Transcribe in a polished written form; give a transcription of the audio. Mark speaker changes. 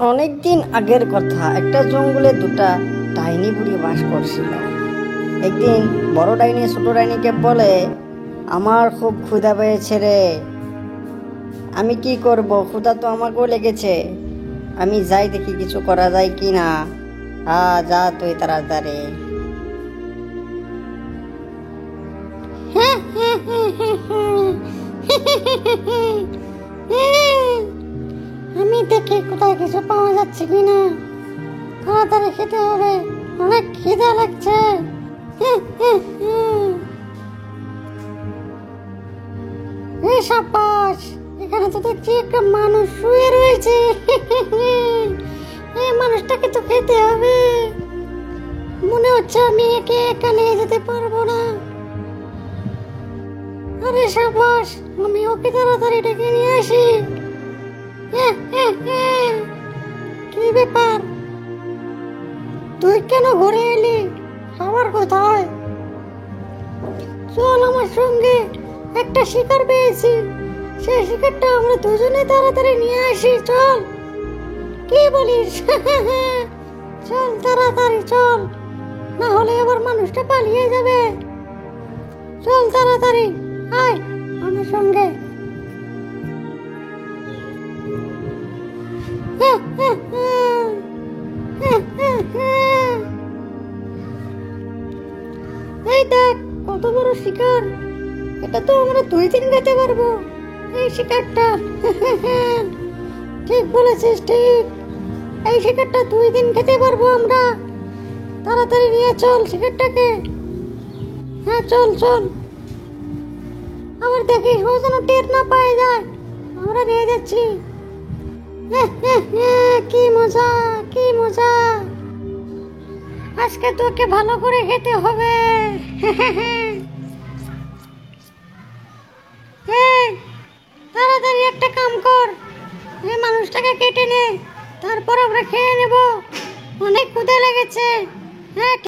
Speaker 1: অনেক দিন আগের কথা, একটা জঙ্গলে দুটা ডাইনি বুড়ি বাস করছিল। একদিন বড় ডাইনি ছোট ডাইনিকে বলে, আমার খুব ক্ষুধা পেয়েছে রে, আমি কি করব, ক্ষুধা তো আমাকেও লেগেছে, আমি যাই দেখি কিছু করা যায় কি না। যা তুই তাড়াতাড়ি।
Speaker 2: আমি দেখি কোথায় কিছু পাওয়া যাচ্ছে কিনা, তাড়াতাড়ি খেতে হবে, অনেক খিদা লাগছে। এই সাব্বাস, এখানে তো দেখছি একটা মানুষ শুয়ে রয়েছে। এই মানুষটাকে তো খেতে হবে। মনে হচ্ছে আমি একে একা নিয়ে যেতে পারবো না। আরে সাব্বাস, আমি ওকে তাড়াতাড়ি ডেকে নিয়ে আসি। কি ব্যাপার, তুই কেন ঘুরে এলি? খাবার কোথায়? চল আমার সঙ্গে, একটা শিকার পেয়েছি, সেই শিকারটা আমরা দুজনে তাড়াতাড়ি নিয়ে আসি। চল, কি বলিস? চল তাড়াতাড়ি চল, না হলে আবার মানুষটা পালিয়ে যাবে। চল তাড়াতাড়ি আয় আমার সঙ্গে। এই দেখ কত বড় শিকার, এটা তো আমরা 2 দিন খেতে পারবো এই শিকারটা। ঠিক বলেছিস, ঠিক, এই শিকারটা 2 দিন খেতে পারবো আমরা। তাড়াতাড়ি নিয়ে চল শিকারটাকে। হ্যাঁ চল চল, আবার দেখি ও যেন টের না পায়ে যায়, আমরা নিয়ে যাচ্ছি। কি মজা, কি মজা, আজকে তোকে ভালো করে খেতে হবে। তাড়াতাড়ি একটা কাম কর, এই মানুষটাকে কেটে নে, তারপর আমরা খেয়ে নেব, অনেক ক্ষুধা লেগেছে। হ্যাঁ।